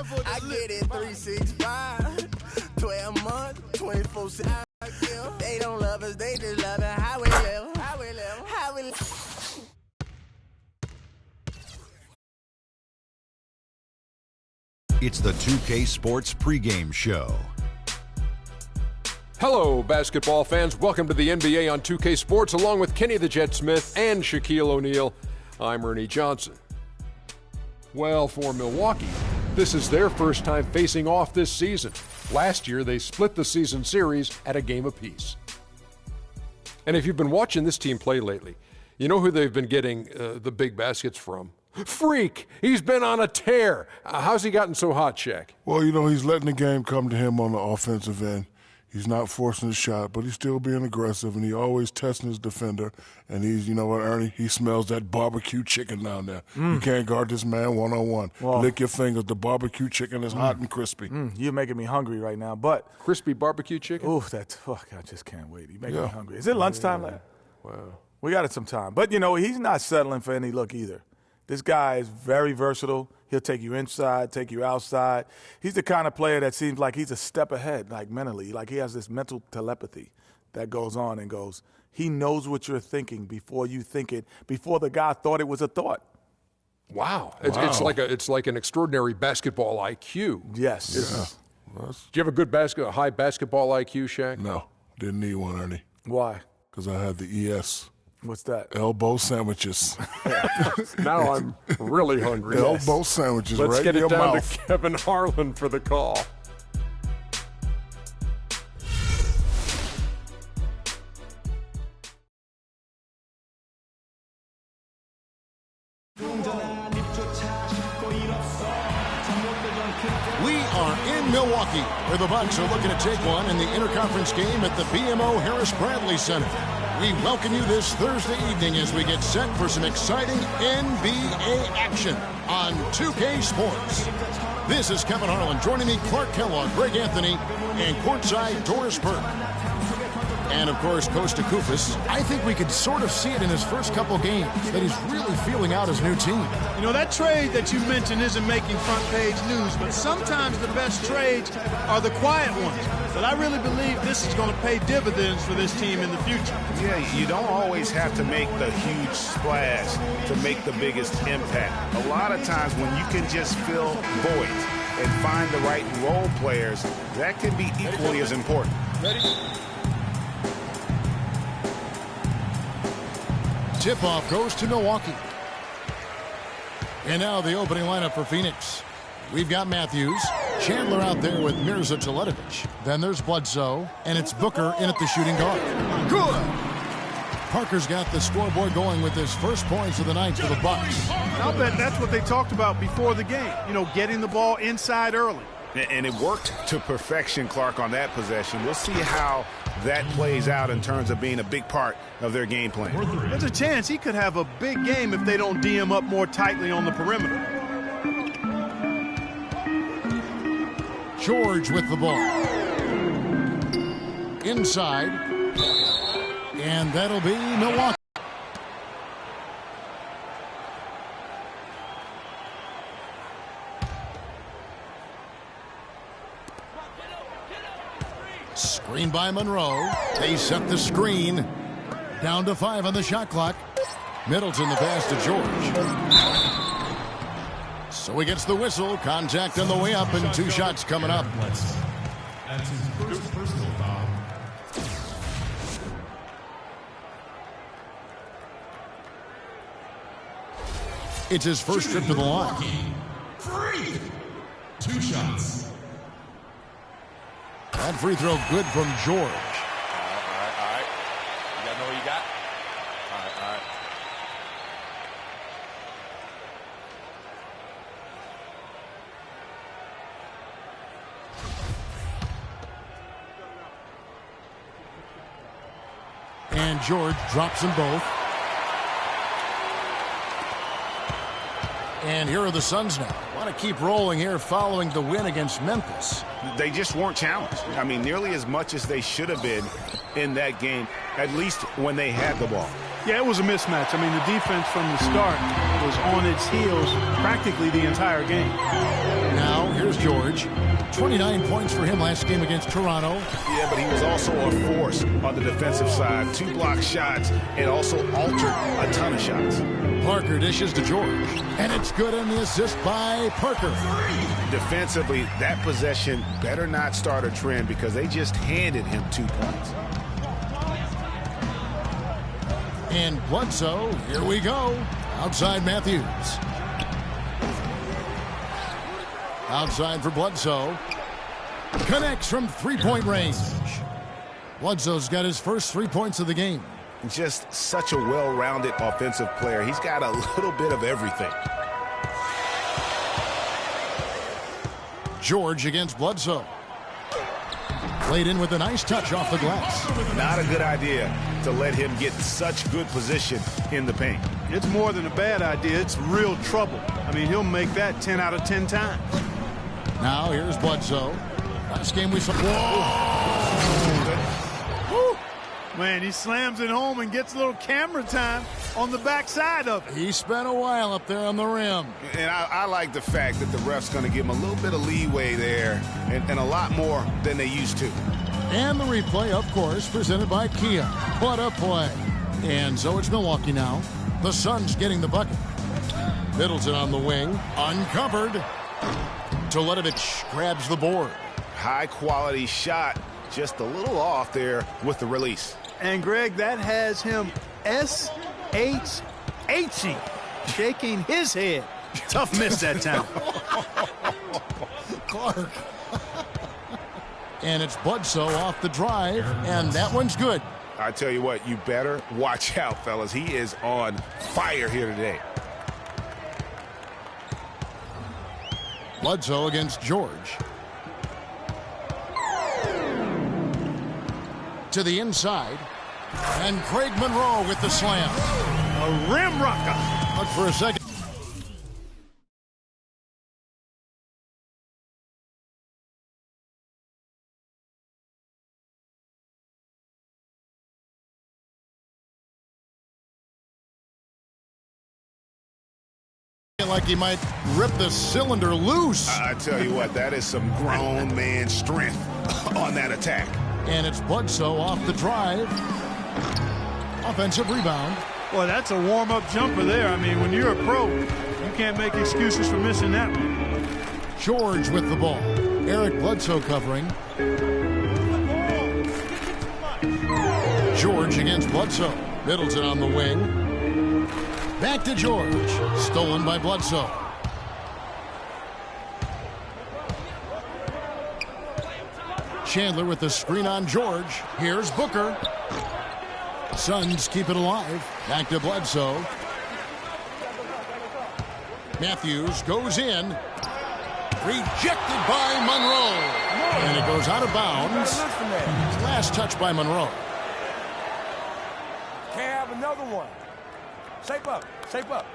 I get it 365, 12 months, 24/7. They don't love us, they just love it. How we live, how we live, how we live. It's the 2K Sports pregame show. Hello, basketball fans. Welcome to the NBA on 2K Sports, along with Kenny the Jet Smith and Shaquille O'Neal. I'm Ernie Johnson. Well, for Milwaukee, this is their first time facing off this season. Last year, they split the season series at a game apiece. And if you've been watching this team play lately, you know who they've been getting the big baskets from? Freak! He's been on a tear. How's he gotten so hot, Shaq? Well, you know, he's letting the game come to him on the offensive end. He's not forcing his shot, but he's still being aggressive, and he always testing his defender. And he's, you know what, Ernie? He smells that barbecue chicken down there. You can't guard this man one-on-one. Well, lick your fingers. The barbecue chicken is hot and crispy. You're making me hungry right now, but... Crispy barbecue chicken? Ooh, I just can't wait. You're making me hungry. Is it lunchtime? Yeah. Wow. We got it some time. But, you know, he's not settling for any look either. This guy is very versatile. He'll take you inside, take you outside. He's the kind of player that seems like he's a step ahead, like mentally. Like he has this mental telepathy that goes on and goes. He knows what you're thinking before you think it, before the guy thought it was a thought. Wow. It's like an extraordinary basketball IQ. Yes. Do you have a good high basketball IQ, Shaq? No, didn't need one, Ernie. Why? Because I had the ES. What's that? Elbow sandwiches. Now I'm really hungry. Elbow sandwiches. Let's right get in it your down mouth. to Kevin Harlan for the call. We are in Milwaukee, where the Bucks are looking to take one in the interconference game at the BMO Harris Bradley Center. We welcome you this Thursday evening as we get set for some exciting NBA action on 2K Sports. This is Kevin Harlan. Joining me, Clark Kellogg, Greg Anthony, and courtside Doris Burke. And, of course, Costa Koufos. I think we could sort of see it in his first couple games, that he's really feeling out his new team. You know, that trade that you mentioned isn't making front-page news, but sometimes the best trades are the quiet ones. But I really believe this is going to pay dividends for this team in the future. Yeah, you don't always have to make the huge splash to make the biggest impact. A lot of times when you can just fill voids and find the right role players, that can be equally as important. Ready? Tip-off goes to Milwaukee. And now the opening lineup for Phoenix. We've got Matthews, Chandler out there with Mirza Teletovic. Then there's Bledsoe, and it's Booker in at the shooting guard. Good! Parker's got the scoreboard going with his first points of the night for the Bucks. I'll bet that's what they talked about before the game. You know, getting the ball inside early. And it worked to perfection, Clark, on that possession. We'll see how that plays out in terms of being a big part of their game plan. There's a chance he could have a big game if they don't D him up more tightly on the perimeter. George with the ball. Inside. And that'll be Milwaukee. Screen by Monroe. They set the screen. Down to 5 on the shot clock. Middleton the pass to George. So he gets the whistle. Contact on the way up and 2 shots coming up. That's his first personal foul. It's his first trip to the line. Free. 2 shots. That free throw good from George. All right. You got to know what you got? All right. And George drops them both. And here are the Suns now. Want to keep rolling here following the win against Memphis. They just weren't challenged. I mean, nearly as much as they should have been in that game, at least when they had the ball. Yeah, it was a mismatch. I mean, the defense from the start was on its heels practically the entire game. Now, here's George. 29 points for him last game against Toronto. Yeah, but he was also a force on the defensive side. 2 block shots and also altered a ton of shots. Parker dishes to George. And it's good on the assist by Parker. Defensively, that possession better not start a trend because they just handed him 2 points. And Bledsoe, here we go. Outside Matthews. Outside for Bledsoe. Connects from three-point range. Bledsoe's got his first 3 points of the game. Just such a well-rounded offensive player. He's got a little bit of everything. George against Bledsoe. Played in with a nice touch off the glass. Not a good idea to let him get such good position in the paint. It's more than a bad idea. It's real trouble. I mean, he'll make that 10 out of 10 times. Now here's Bledsoe. Last game we saw. Woo! Man, he slams it home and gets a little camera time on the backside of it. He spent a while up there on the rim. And I like the fact that the ref's going to give him a little bit of leeway there and a lot more than they used to. And the replay, of course, presented by Kia. What a play. And so it's Milwaukee now. The Suns getting the bucket. Middleton on the wing. Uncovered. Toledovich grabs the board. High-quality shot. Just a little off there with the release. And, Greg, that has him S-H-H-ing, shaking his head. Tough miss that time. Clark. And it's Bledsoe off the drive, and that one's good. I tell you what, you better watch out, fellas. He is on fire here today. Bledsoe against George. To the inside. And Craig Monroe with the slam. A rim rocker. Look for a second. Like he might rip the cylinder loose. I tell you what, that is some grown man strength on that attack. And it's Bledsoe off the drive. Offensive rebound. Well, that's a warm-up jumper there. I mean, when you're a pro, you can't make excuses for missing that one. George with the ball. Eric Bledsoe covering. George against Bledsoe. Middleton on the wing. Back to George. Stolen by Bledsoe. Chandler with the screen on George. Here's Booker. Suns keep it alive. Back to Bledsoe. Matthews goes in. Rejected by Monroe. And it goes out of bounds. Last touch by Monroe. Can't have another one. Shape up. Shape up.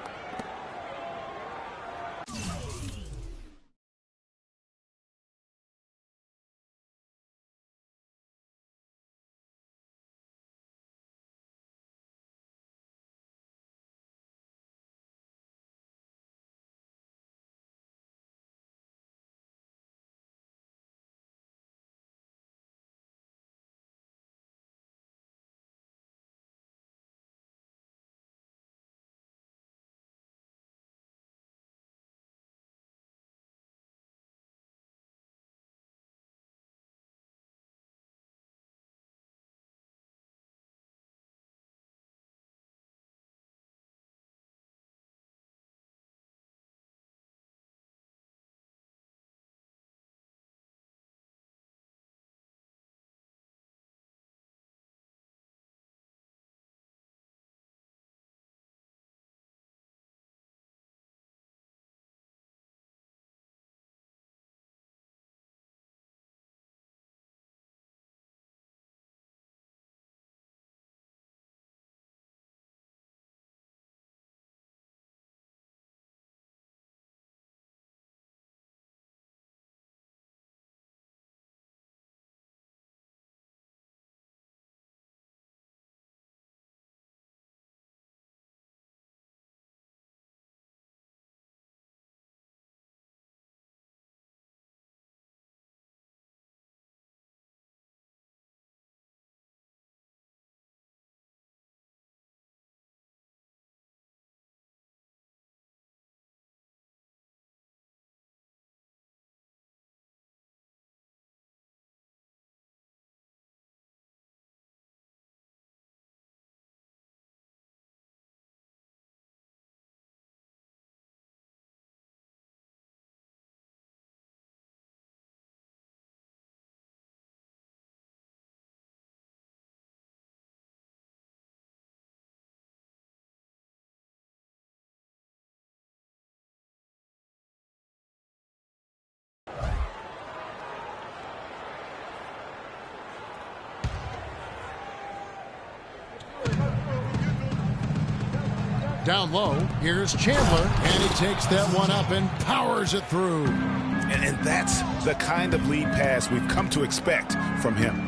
Down low, here's Chandler, and he takes that one up and powers it through. And that's the kind of lead pass we've come to expect from him.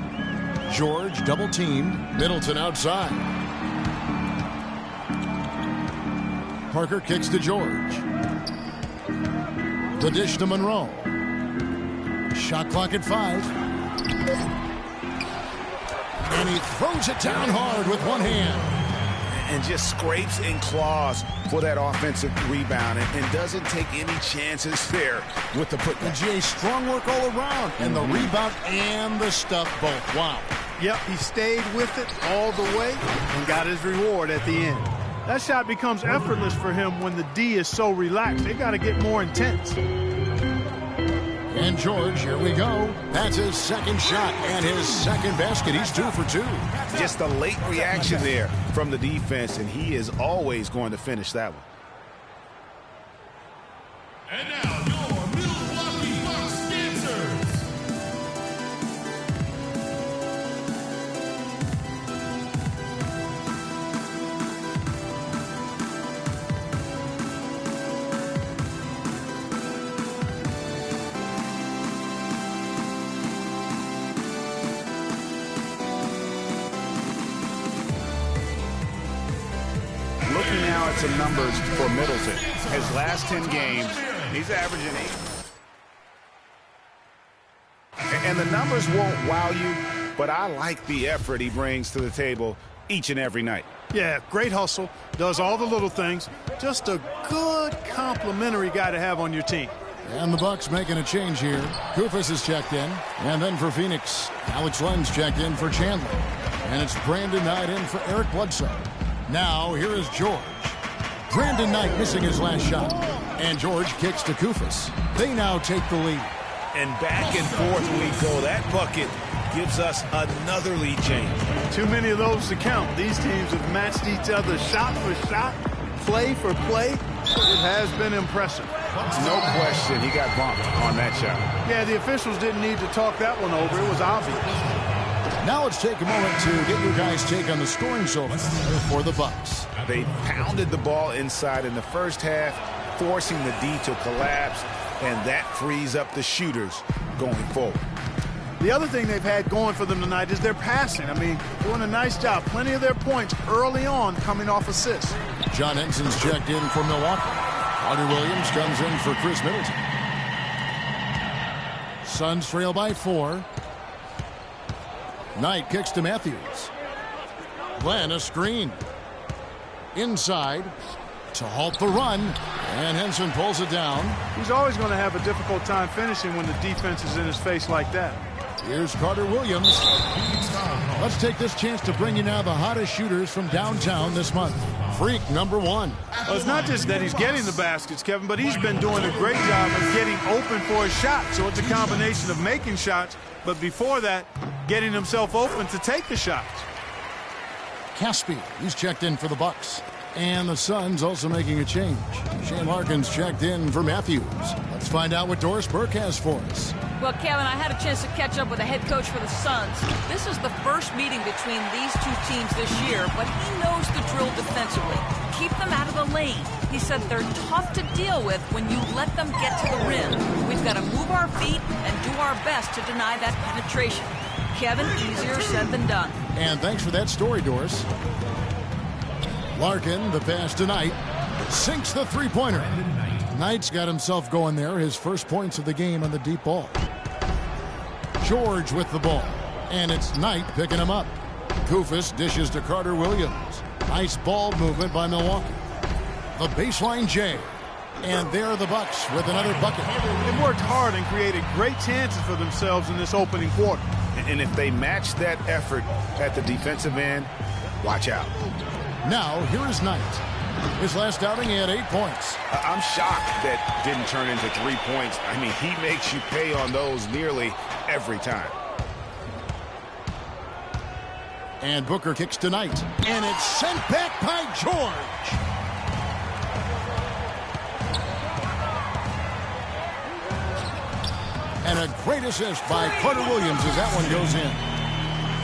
George double-teamed, Middleton outside. Parker kicks to George. The dish to Monroe. Shot clock at 5. And he throws it down hard with one hand. And just scrapes and claws for that offensive rebound and doesn't take any chances there with the putback. Jay, strong work all around. And the rebound and the stuff both. Wow. Yep, he stayed with it all the way and got his reward at the end. That shot becomes effortless for him when the D is so relaxed. They got to get more intense. And George, here we go. That's his second shot and his second basket. He's 2 for 2. Just a late reaction there from the defense, and he is always going to finish that one. And now your Milwaukee Bucks dancers. Looking now at some numbers for Middleton. His last 10 games, he's averaging 8. And the numbers won't wow you, but I like the effort he brings to the table each and every night. Yeah, great hustle, does all the little things. Just a good complimentary guy to have on your team. And the Bucks making a change here. Kufis is checked in. And then for Phoenix, Alex Len's checked in for Chandler. And it's Brandon Knight in for Eric Bledsoe. Now, here is George. Brandon Knight missing his last shot. And George kicks to Kufis. They now take the lead. And back and forth we go. That bucket gives us another lead change. Too many of those to count. These teams have matched each other shot for shot, play for play. It has been impressive. No question he got bumped on that shot. Yeah, the officials didn't need to talk that one over. It was obvious. Now let's take a moment to get your guys' take on the scoring so far for the Bucks. They pounded the ball inside in the first half, forcing the D to collapse, and that frees up the shooters going forward. The other thing they've had going for them tonight is their passing. I mean, doing a nice job. Plenty of their points early on coming off assists. John Henson's checked in for Milwaukee. Carter Williams comes in for Chris Middleton. Suns trail by 4. Knight kicks to Matthews. Glenn a screen. Inside to halt the run. And Henson pulls it down. He's always going to have a difficult time finishing when the defense is in his face like that. Here's Carter Williams. Let's take this chance to bring you now the hottest shooters from downtown this month. Freak number 1. Well, it's not just that he's getting the baskets, Kevin, but he's been doing a great job of getting open for his shot. So it's a combination of making shots, but before that, getting himself open to take the shots. Caspi, he's checked in for the Bucks. And the Suns also making a change. Shane Larkin's checked in for Matthews. Let's find out what Doris Burke has for us. Well, Kevin, I had a chance to catch up with the head coach for the Suns. This is the first meeting between these two teams this year, but he knows the drill defensively. Keep them out of the lane. He said they're tough to deal with when you let them get to the rim. We've got to move our feet and do our best to deny that penetration. Kevin, easier said than done. And thanks for that story, Doris. Larkin, the pass to Knight, sinks the three-pointer. Knight's got himself going there, his first points of the game on the deep ball. George with the ball, and it's Knight picking him up. Kufis dishes to Carter Williams. Nice ball movement by Milwaukee. The baseline J, and there are the Bucks with another bucket. They've worked hard and created great chances for themselves in this opening quarter. And if they match that effort at the defensive end, watch out. Now, here is Knight. His last outing, he had 8 points. I'm shocked that didn't turn into 3 points. I mean, he makes you pay on those nearly every time. And Booker kicks to Knight. And it's sent back by George. And a great assist by Carter Williams as that one goes in.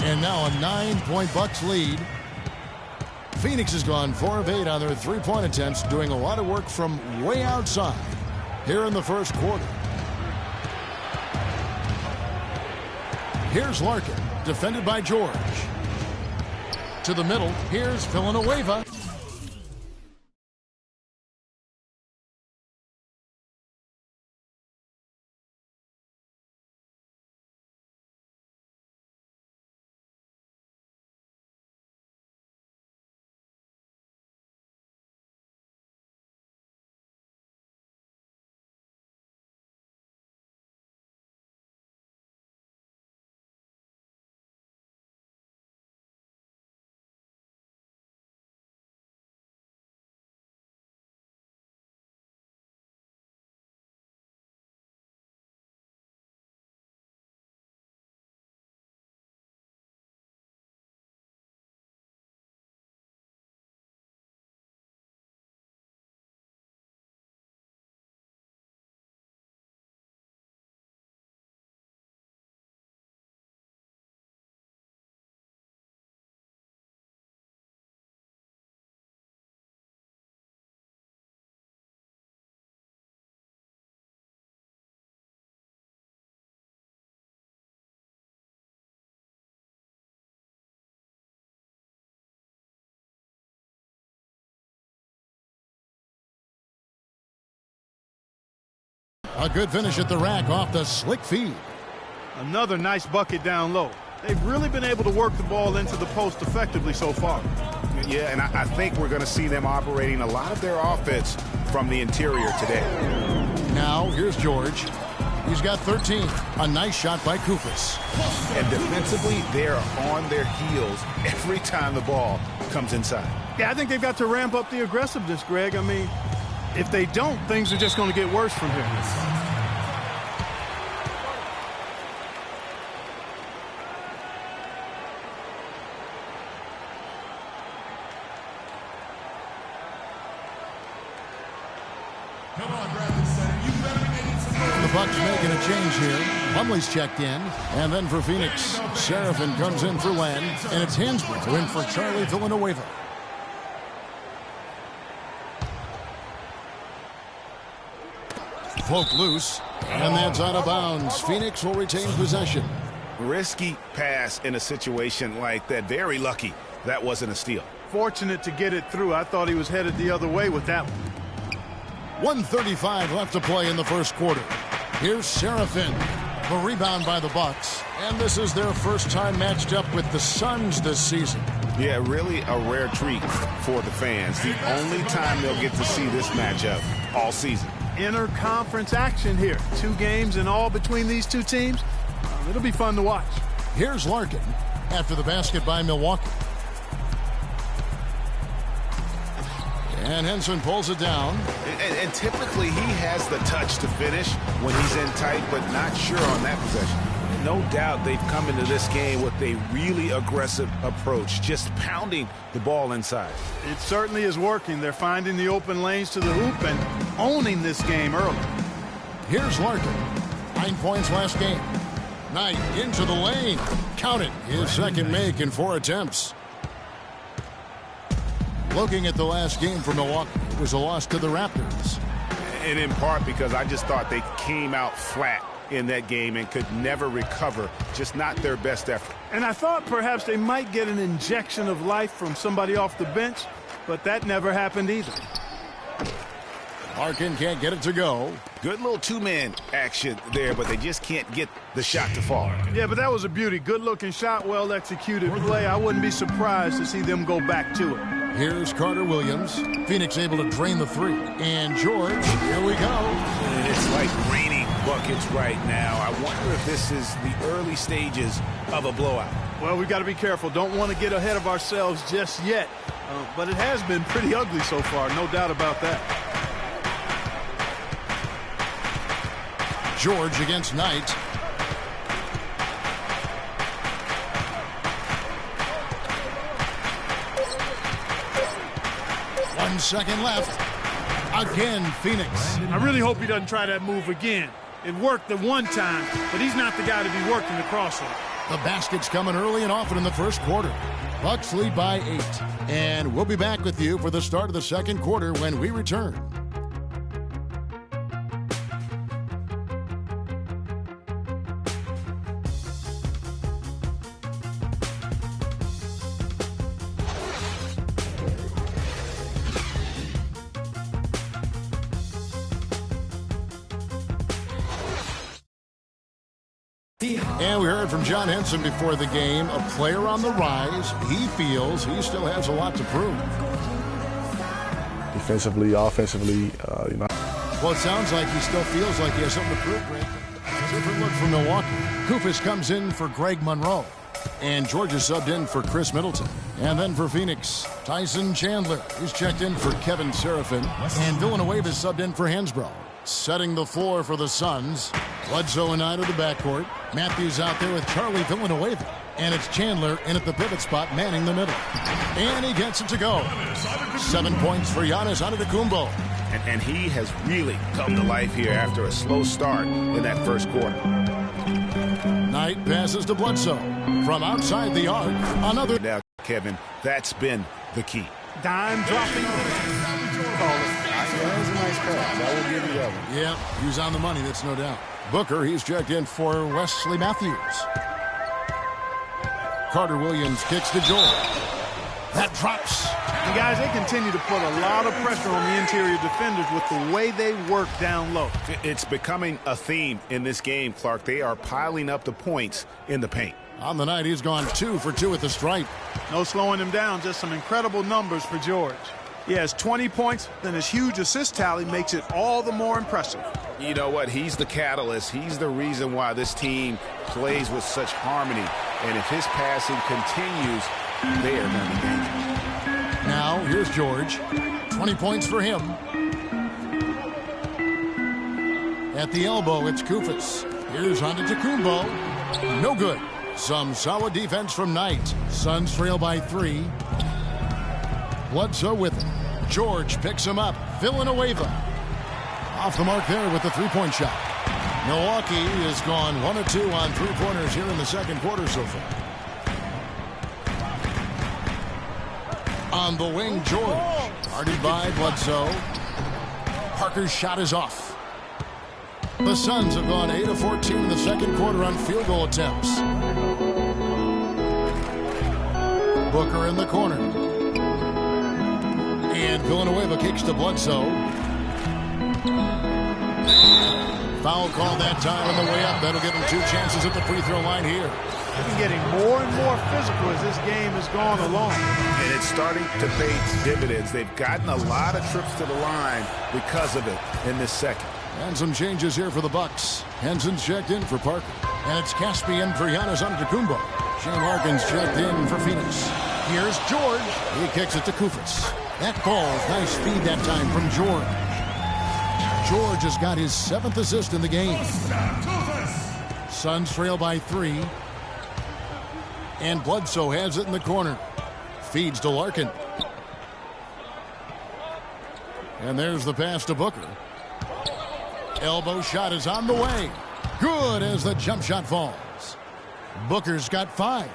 And now a 9-point Bucks lead. Phoenix has gone 4 of 8 on their three-point attempts, doing a lot of work from way outside here in the first quarter. Here's Larkin, defended by George. To the middle, here's Villanueva. A good finish at the rack off the slick feed. Another nice bucket down low. They've really been able to work the ball into the post effectively so far. Yeah, and I think we're going to see them operating a lot of their offense from the interior today. Now, here's George. He's got 13. A nice shot by Koufos. And defensively, they're on their heels every time the ball comes inside. Yeah, I think they've got to ramp up the aggressiveness, Greg. I mean, if they don't, things are just going to get worse from here. The Bucks making a change here. Plumlee's checked in. And then for Phoenix, Seraphin comes in for Len. And it's Hansbrough in for Charlie Villanueva. Float loose. And that's out of bounds. Phoenix will retain possession. Risky pass in a situation like that. Very lucky that wasn't a steal. Fortunate to get it through. I thought he was headed the other way with that one. 1:35 left to play in the first quarter. Here's Seraphin. The rebound by the Bucks. And this is their first time matched up with the Suns this season. Yeah, really a rare treat for the fans. The only time they'll get to see this matchup all season. Inter-conference action here. 2 games in all between these two teams. It'll be fun to watch. Here's Larkin after the basket by Milwaukee. And Henson pulls it down. And typically he has the touch to finish when he's in tight, but not sure on that possession. No doubt they've come into this game with a really aggressive approach, just pounding the ball inside. It certainly is working. They're finding the open lanes to the hoop and owning this game early. Here's Larkin. 9 points last game. Knight into the lane. Count it. His second make in 4 attempts. Looking at the last game for Milwaukee, it was a loss to the Raptors. And in part because I just thought they came out flat in that game and could never recover. Just not their best effort. And I thought perhaps they might get an injection of life from somebody off the bench, but that never happened either. Larkin can't get it to go. Good little two-man action there, but they just can't get the shot to fall. Yeah, but that was a beauty. Good-looking shot, well-executed play. I wouldn't be surprised to see them go back to it. Here's Carter Williams. Phoenix able to drain the 3. And George, here we go. It's like raining buckets right now. I wonder if this is the early stages of a blowout. Well, we've got to be careful. Don't want to get ahead of ourselves just yet. But it has been pretty ugly so far, no doubt about that. George against Knight. One second left. Again, Phoenix. I really hope he doesn't try that move again. It worked the one time, but he's not the guy to be working the crossover. The basket's coming early and often in the first quarter. Bucks lead by 8. And we'll be back with you for the start of the second quarter when we return. And we heard from John Henson before the game, a player on the rise. He feels he still has a lot to prove. Defensively, offensively, Well, it sounds like he still feels like he has something to prove, Greg. Different look for Milwaukee. Kufis comes in for Greg Monroe. And Georgia subbed in for Chris Middleton. And then for Phoenix, Tyson Chandler. He's checked in for Kevin Serafin. And Villanueva is subbed in for Hansbrough. Setting the floor for the Suns. Bledsoe and I to the backcourt. Matthews out there with Charlie Villanueva. And it's Chandler in at the pivot spot, manning the middle. And he gets it to go. 7 points for Giannis Antetokounmpo. And he has really come to life here after a slow start in that first quarter. Knight passes to Bledsoe. From outside the arc, another. Now, Kevin, that's been the key. Dime dropping. that was a nice pass. I will give you that one. Yeah, he was on the money, that's no doubt. Booker, he's checked in for Wesley Matthews. Carter Williams kicks to George. That drops. And guys, they continue to put a lot of pressure on the interior defenders with the way they work down low. It's becoming a theme in this game, Clark. They are piling up the points in the paint. On the night, he's gone 2 for 2 at the stripe. No slowing him down, just some incredible numbers for George. He has 20 points, then his huge assist tally makes it all the more impressive. You know what? He's the catalyst. He's the reason why this team plays with such harmony. And if his passing continues, they are going to be dangerous. Now, here's George. 20 points for him. At the elbow, it's Kufis. Here's Antetokounmpo. No good. Some solid defense from Knight. Suns trail by 3. Bledsoe with it. George picks him up. Villanueva. Off the mark there with the three-point shot. Milwaukee has gone 1 of 2 on three-pointers here in the second quarter so far. On the wing, George. Guarded by Bledsoe. Parker's shot is off. The Suns have gone 8 of 14 in the second quarter on field goal attempts. Booker in the corner. And Villanueva kicks to Bledsoe. Foul call that time on the way up. That'll give him 2 chances at the free throw line here. They've been getting more and more physical as this game has gone along. And it's starting to pay dividends. They've gotten a lot of trips to the line because of it in this second. And some changes here for the Bucks. Henson's checked in for Parker. And it's Caspian for Giannis Antetokounmpo. Shane Larkin's checked in for Phoenix. Here's George. He kicks it to Kufis. That ball's nice feed that time from George. George has got his 7th assist in the game. Suns trail by 3. And Bledsoe has it in the corner. Feeds to Larkin. And there's the pass to Booker. Elbow shot is on the way. Good as the jump shot falls. Booker's got 5.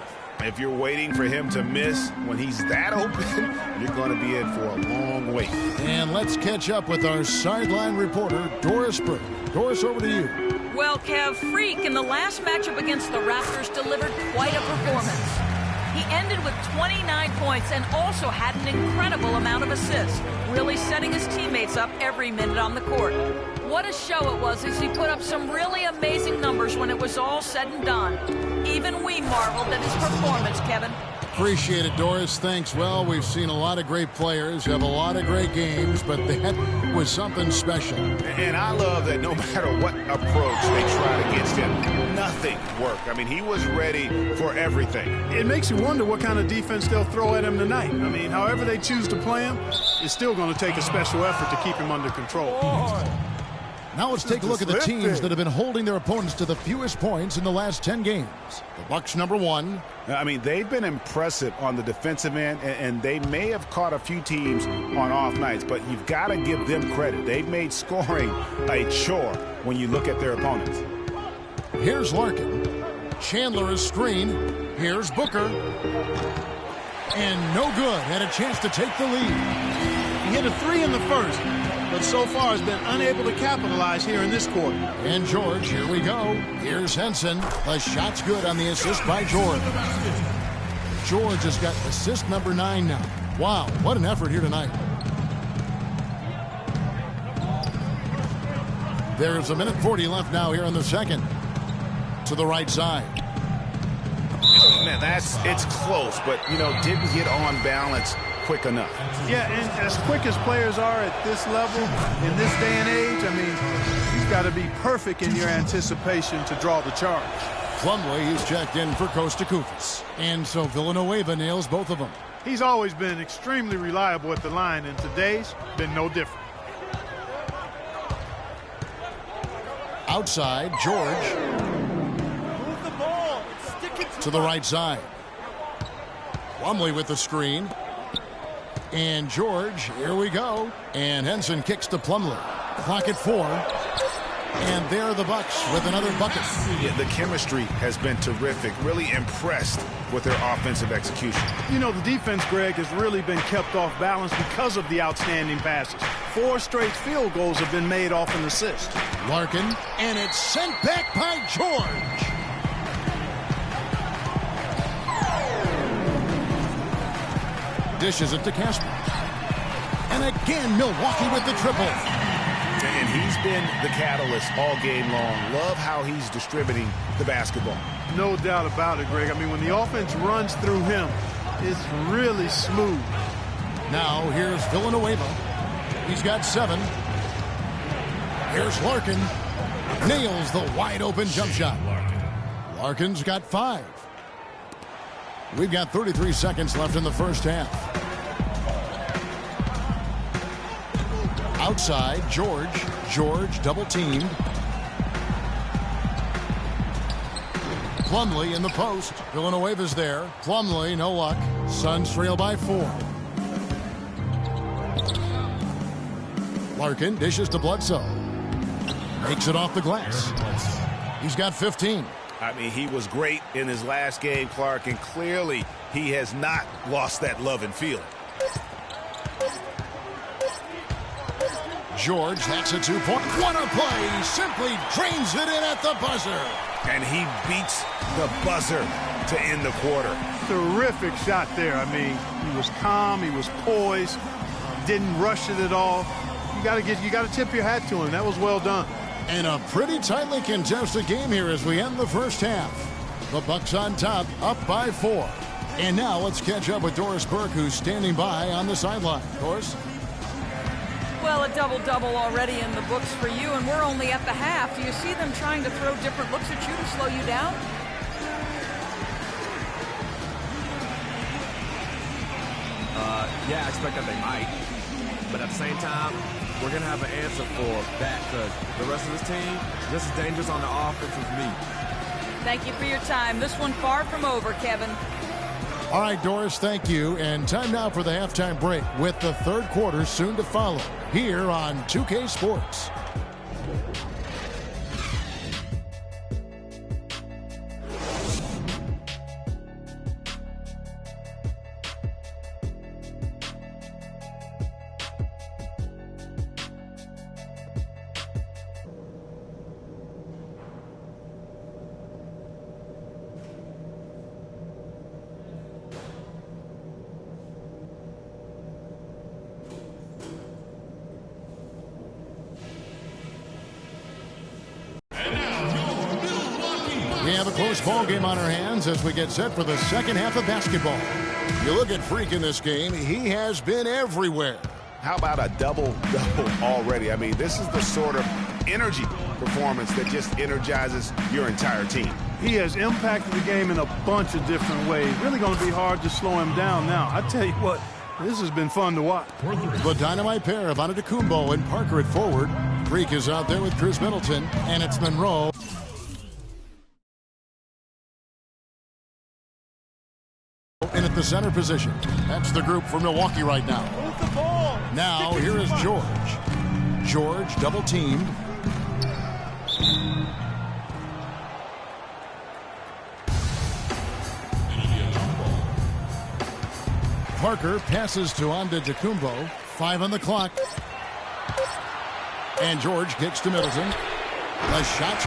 If you're waiting for him to miss when he's that open, you're going to be in for a long wait. And let's catch up with our sideline reporter, Doris Burke. Doris, over to you. Well, Kev, Freak in the last matchup against the Raptors delivered quite a performance. He ended with 29 points and also had an incredible amount of assists, really setting his teammates up every minute on the court. What a show it was as he put up some really amazing numbers when it was all said and done. Even we marveled at his performance, Kevin. Appreciate it, Doris. Thanks. Well, we've seen a lot of great players have a lot of great games, but that was something special. And I love that no matter what approach they tried against him, nothing worked. I mean, he was ready for everything. It makes you wonder what kind of defense they'll throw at him tonight. I mean, however they choose to play him, it's still going to take a special effort to keep him under control. Now let's take a look at the teams that have been holding their opponents to the fewest points in the last 10 games. The Bucks, number 1. I mean, they've been impressive on the defensive end, and they may have caught a few teams on off nights, but you've got to give them credit. They've made scoring a chore when you look at their opponents. Here's Larkin. Chandler is screen. Here's Booker. And no good. Had a chance to take the lead. He hit a 3 in the first, but so far has been unable to capitalize here in this quarter. And George, here we go. Here's Henson. The shot's good on the assist by George. George has got assist number 9 now. Wow, what an effort here tonight. There's 1:40 left now here in the second. To the right side. Man, it's close, but, didn't get on balance quick enough. Yeah, and as quick as players are at this level, in this day and age, I mean, you've got to be perfect in your anticipation to draw the charge. Plumlee, he's checked in for Costa Koufis. And so Villanueva nails both of them. He's always been extremely reliable at the line, and today's been no different. Outside, George. Move the ball. Stick it To the right side. Plumlee with the screen. And George, here we go. And Henson kicks to Plumlee. Clock at 4. And there are the Bucks with another bucket. Yeah, the chemistry has been terrific. Really impressed with their offensive execution. The defense, Greg, has really been kept off balance because of the outstanding passes. 4 straight field goals have been made off an assist. Larkin, and it's sent back by George. Dishes it to Casper. And again, Milwaukee with the triple. And he's been the catalyst all game long. Love how he's distributing the basketball. No doubt about it, Greg. I mean, when the offense runs through him, it's really smooth. Now, here's Villanueva. He's got 7. Here's Larkin. Nails the wide-open jump shot. Larkin's got 5. We've got 33 seconds left in the first half. Outside, George. George double-teamed. Plumlee in the post. Villanueva's there. Plumlee, no luck. Suns trail by 4. Larkin dishes to Bledsoe. Makes it off the glass. He's got 15. I mean, he was great in his last game, Clark, and clearly he has not lost that love and feeling. George, that's a 2-point. What a play! Simply drains it in at the buzzer. And he beats the buzzer to end the quarter. Terrific shot there. I mean, he was calm, he was poised, didn't rush it at all. You got to tip your hat to him. That was well done. And a pretty tightly contested game here as we end the first half. The Bucks on top, up by 4. And now let's catch up with Doris Burke, who's standing by on the sideline. Doris? Well, a double-double already in the books for you, and we're only at the half. Do you see them trying to throw different looks at you to slow you down? Yeah, I expect that they might. But at the same time, we're going to have an answer for that because the rest of this team just as dangerous on the offense as me. Thank you for your time. This one far from over, Kevin. All right, Doris, thank you. And time now for the halftime break with the third quarter soon to follow here on 2K Sports. We have a close ball game on our hands as we get set for the second half of basketball. You look at Freak in this game, he has been everywhere. How about a double-double already? I mean, this is the sort of energy performance that just energizes your entire team. He has impacted the game in a bunch of different ways. Really going to be hard to slow him down now. I tell you what, this has been fun to watch. The dynamite pair of Antetokounmpo and Parker at forward. Freak is out there with Chris Middleton, and it's Monroe. In at the center position. That's the group for Milwaukee right now. Move the ball. Now, here is George. George double-teamed. Parker passes to Antetokounmpo. 5 on the clock. And George kicks to Middleton. The shot's